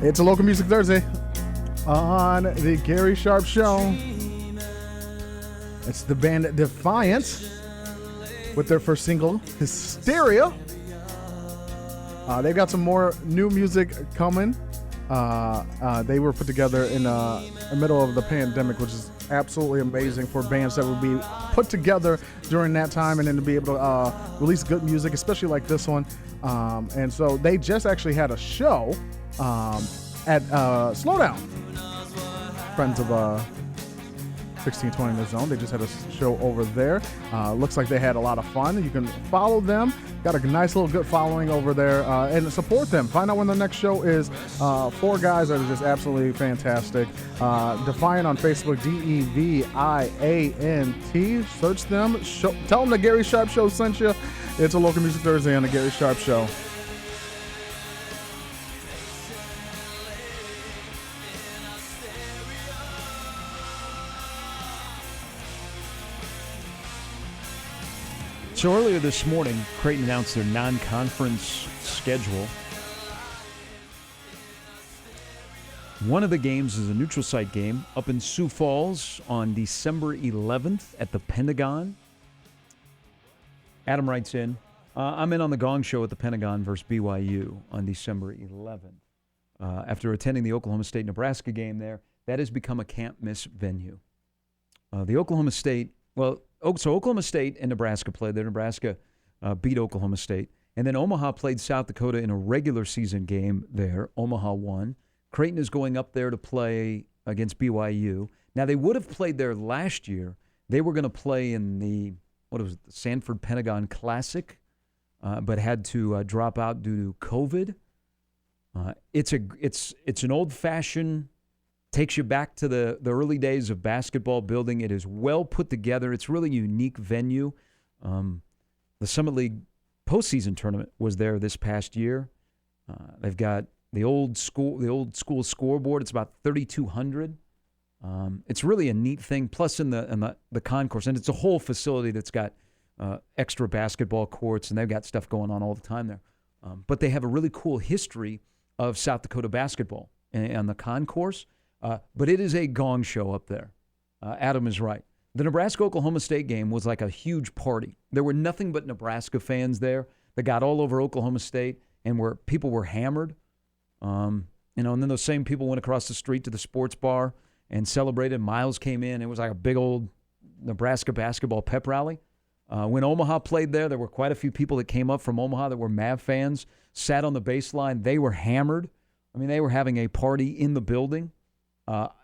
It's a Local Music Thursday on the Gary Sharp Show. It's the band Defiant with their first single, Hysteria. They've got some more new music coming. They were put together in the middle of the pandemic, which is absolutely amazing for bands that would be put together during that time and then to be able to release good music, especially like this one. And so they just actually had a show at Slowdown. Friends of 1620 in the Zone. They just had a show over there. Looks like they had a lot of fun. You can follow them. Got a nice little good following over there and support them. Find out when the next show is. Four guys that are just absolutely fantastic. Defiant on Facebook, Deviant. Search them. Tell them the Gary Sharp Show sent you. It's a Local Music Thursday on the Gary Sharp Show. So earlier this morning, Creighton announced their non-conference schedule. One of the games is a neutral site game up in Sioux Falls on December 11th at the Pentagon. Adam writes in, I'm in on the Gong Show at the Pentagon versus BYU on December 11th. After attending the Oklahoma State-Nebraska game there, that has become a can't-miss venue. The Oklahoma State, so Oklahoma State and Nebraska played there. Nebraska beat Oklahoma State. And then Omaha played South Dakota in a regular season game there. Omaha won. Creighton is going up there to play against BYU. Now, they would have played there last year. They were going to play in the Sanford Pentagon Classic, but had to drop out due to COVID. It's an old-fashioned, takes you back to the early days of basketball building. It is well put together. It's really a unique venue. The Summit League postseason tournament was there this past year. They've got the old school scoreboard. It's about 3,200. It's really a neat thing. Plus in the concourse, and it's a whole facility that's got extra basketball courts, and they've got stuff going on all the time there. But they have a really cool history of South Dakota basketball on the concourse. But it is a gong show up there. Adam is right. The Nebraska-Oklahoma State game was like a huge party. There were nothing but Nebraska fans there that got all over Oklahoma State, and where people were hammered. And then those same people went across the street to the sports bar and celebrated. Miles came in. It was like a big old Nebraska basketball pep rally. When Omaha played there, there were quite a few people that came up from Omaha that were Mav fans, sat on the baseline. They were hammered. I mean, they were having a party in the building.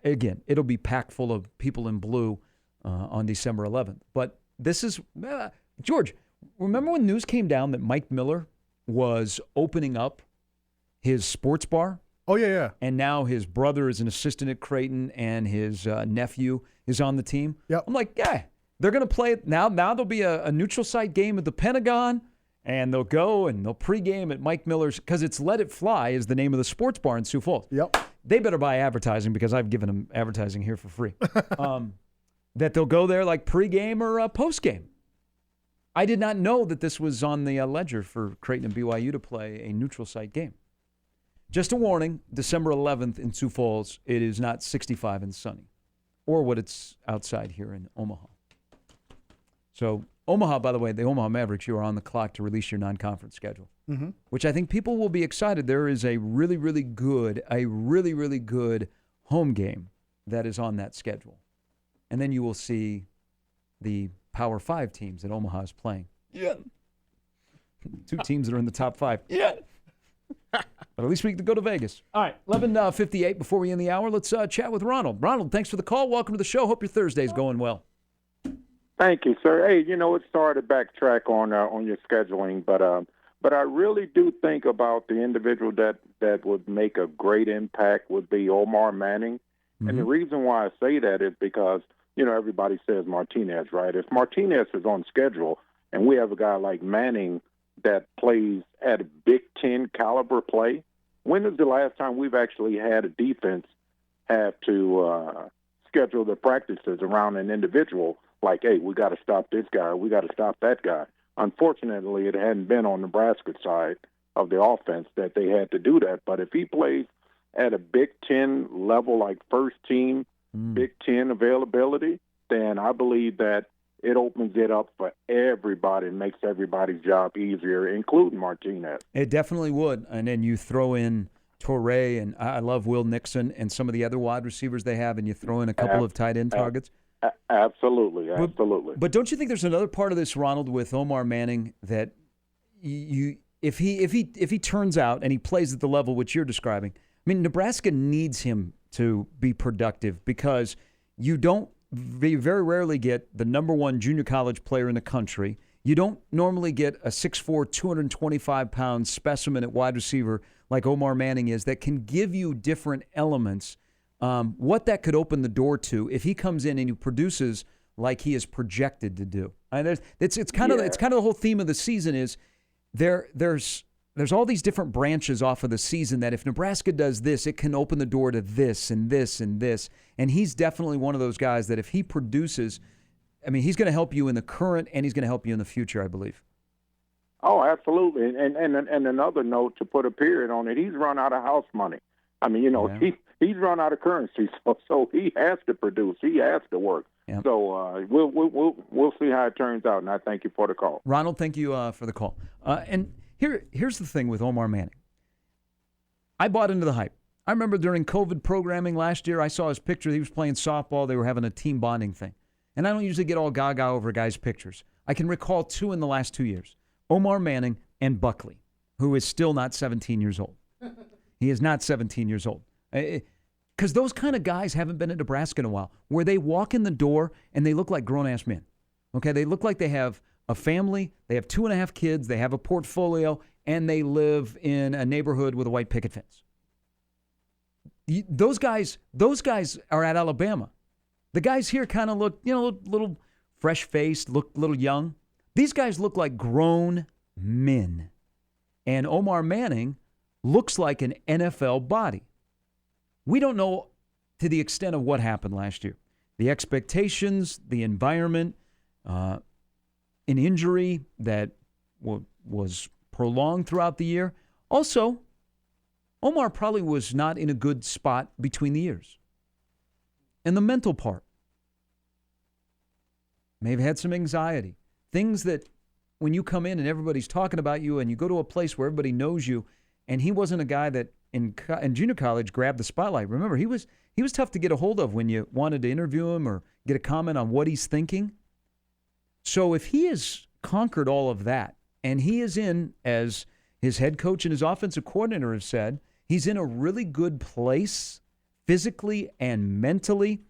Again, it'll be packed full of people in blue on December 11th. But this is, George, remember when news came down that Mike Miller was opening up his sports bar? Oh, yeah. And now his brother is an assistant at Creighton, and his nephew is on the team. Yep. I'm like, yeah, they're going to play it. Now there'll be a neutral site game at the Pentagon, and they'll go and they'll pregame at Mike Miller's, because it's Let It Fly is the name of the sports bar in Sioux Falls. Yep. They better buy advertising, because I've given them advertising here for free. That they'll go there like pregame or postgame. I did not know that this was on the ledger for Creighton and BYU to play a neutral site game. Just a warning, December 11th in Sioux Falls, it is not 65 and sunny, or what it's outside here in Omaha. So Omaha, by the way, the Omaha Mavericks, you are on the clock to release your non-conference schedule, which I think people will be excited. There is a really, really good home game that is on that schedule. And then you will see the Power 5 teams that Omaha is playing. Yeah. Two teams that are in the top 5. Yeah. But at least we get to go to Vegas. All right, 11:58 before we end the hour. Let's chat with Ronald. Ronald, thanks for the call. Welcome to the show. Hope your Thursday's going well. Thank you, sir. Hey, it's sorry to backtrack on your scheduling, but I really do think about the individual that would make a great impact would be Omar Manning. Mm-hmm. And the reason why I say that is because, everybody says Martinez, right? If Martinez is on schedule and we have a guy like Manning that plays at a Big Ten caliber play, when is the last time we've actually had a defense have to schedule the practices around an individual like, hey, we got to stop this guy, we got to stop that guy? Unfortunately, it hadn't been on Nebraska's side of the offense that they had to do that. But if he plays at a Big Ten level, like first team, Big Ten availability, then I believe that it opens it up for everybody and makes everybody's job easier, including Martinez. It definitely would. And then you throw in Torrey, and I love Will Nixon and some of the other wide receivers they have, and you throw in a couple of tight end targets. Absolutely. But don't you think there's another part of this, Ronald, with Omar Manning that if he turns out and he plays at the level which you're describing, I mean, Nebraska needs him to be productive because you very rarely get the number one junior college player in the country. You don't normally get a 6'4", 225-pound specimen at wide receiver like Omar Manning is that can give you different elements. What that could open the door to if he comes in and he produces like he is projected to do. It's kind of the whole theme of the season is there's all these different branches off of the season that if Nebraska does this, it can open the door to this and this and this. And he's definitely one of those guys that if he produces, I mean, he's going to help you in the current and he's going to help you in the future, I believe. Oh, absolutely. And another note to put a period on it, he's run out of house money. I mean, he's run out of currency, so he has to produce. He has to work. Yep. So we'll see how it turns out, and I thank you for the call. Ronald, thank you for the call. And here's the thing with Omar Manning. I bought into the hype. I remember during COVID programming last year, I saw his picture. He was playing softball. They were having a team bonding thing. And I don't usually get all gaga over guys' pictures. I can recall two in the last 2 years, Omar Manning and Buckley, who is still not 17 years old. He is not 17 years old. Because those kind of guys haven't been at Nebraska in a while, where they walk in the door and they look like grown-ass men. Okay, they look like they have a family, they have 2.5 kids, they have a portfolio, and they live in a neighborhood with a white picket fence. Those guys are at Alabama. The guys here kind of look, a little fresh-faced, look a little young. These guys look like grown men. And Omar Manning looks like an NFL body. We don't know to the extent of what happened last year. The expectations, the environment, an injury that was prolonged throughout the year. Also, Omar probably was not in a good spot between the years. And the mental part. May have had some anxiety. Things that when you come in and everybody's talking about you and you go to a place where everybody knows you, and he wasn't a guy that in junior college grabbed the spotlight. Remember, he was tough to get a hold of when you wanted to interview him or get a comment on what he's thinking. So if he has conquered all of that, and he is in, as his head coach and his offensive coordinator have said, he's in a really good place physically and mentally.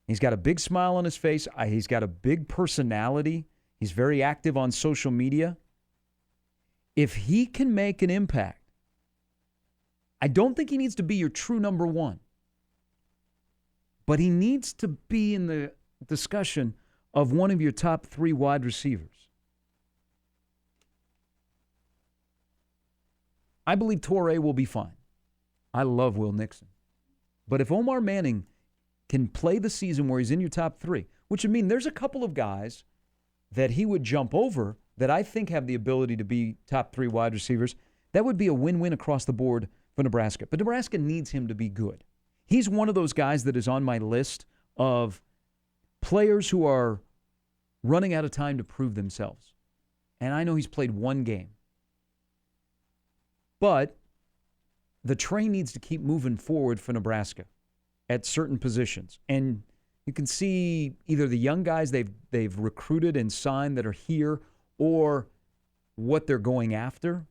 He's got a big smile on his face. He's got a big personality. He's very active on social media. If he can make an impact, I don't think he needs to be your true number one, but he needs to be in the discussion of one of your top 3 wide receivers. I believe Torrey will be fine. I love Will Nixon. But if Omar Manning can play the season where he's in your top 3, which would mean there's a couple of guys that he would jump over that I think have the ability to be top 3 wide receivers, that would be a win-win across the board for Nebraska. But Nebraska needs him to be good. He's one of those guys that is on my list of players who are running out of time to prove themselves. And I know he's played 1 game. But the train needs to keep moving forward for Nebraska at certain positions. And you can see either the young guys they've recruited and signed that are here or what they're going after.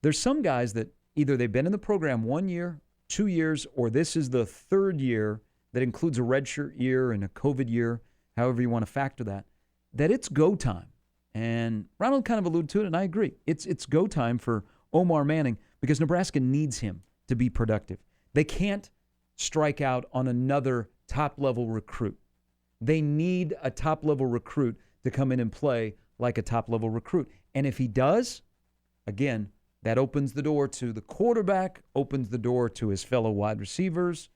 There's some guys that either they've been in the program 1 year, 2 years, or this is the 3rd year that includes a redshirt year and a COVID year, however you want to factor that it's go time. And Ronald kind of alluded to it, and I agree. It's go time for Omar Manning because Nebraska needs him to be productive. They can't strike out on another top-level recruit. They need a top-level recruit to come in and play like a top-level recruit. And if he does, again, that opens the door to the quarterback, opens the door to his fellow wide receivers,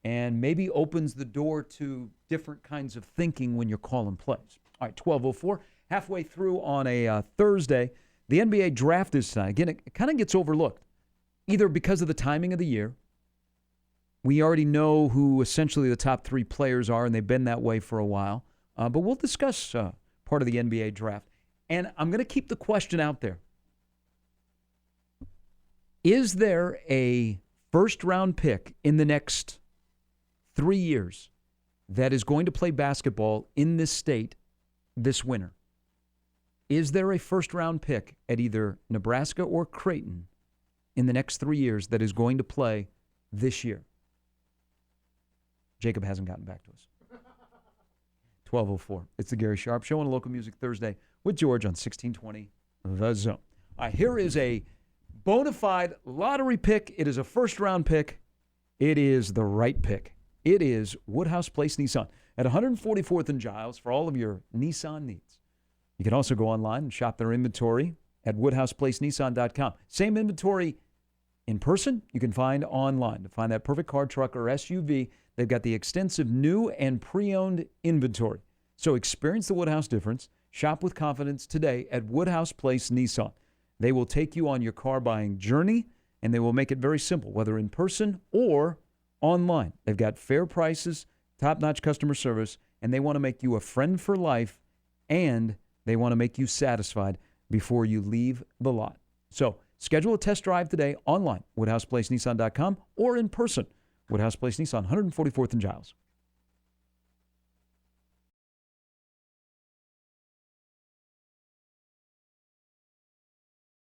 and maybe opens the door to different kinds of thinking when you're calling plays. All right, 12:04, halfway through on a Thursday. The NBA draft is tonight. Again, it kind of gets overlooked, either because of the timing of the year We already know who essentially the top 3 players are, and they've been that way for a while. But we'll discuss part of the NBA draft. And I'm going to keep the question out there. Is there a first-round pick in the next 3 years that is going to play basketball in this state this winter? Is there a first-round pick at either Nebraska or Creighton in the next 3 years that is going to play this year? Jacob hasn't gotten back to us. 12:04. It's the Gary Sharp Show on Local Music Thursday with George on 1620 The Zone. All right, here is a bona fide lottery pick. It is a first-round pick. It is the right pick. It is Woodhouse Place Nissan at 144th and Giles for all of your Nissan needs. You can also go online and shop their inventory at woodhouseplacenissan.com. Same inventory in person you can find online. To find that perfect car, truck, or SUV, they've got the extensive new and pre-owned inventory. So experience the Woodhouse difference. Shop with confidence today at Woodhouse Place Nissan. They will take you on your car buying journey, and they will make it very simple, whether in person or online. They've got fair prices, top-notch customer service, and they want to make you a friend for life, and they want to make you satisfied before you leave the lot. So schedule a test drive today online, woodhouseplacenissan.com, or in person, Woodhouse Place Nissan, 144th and Giles.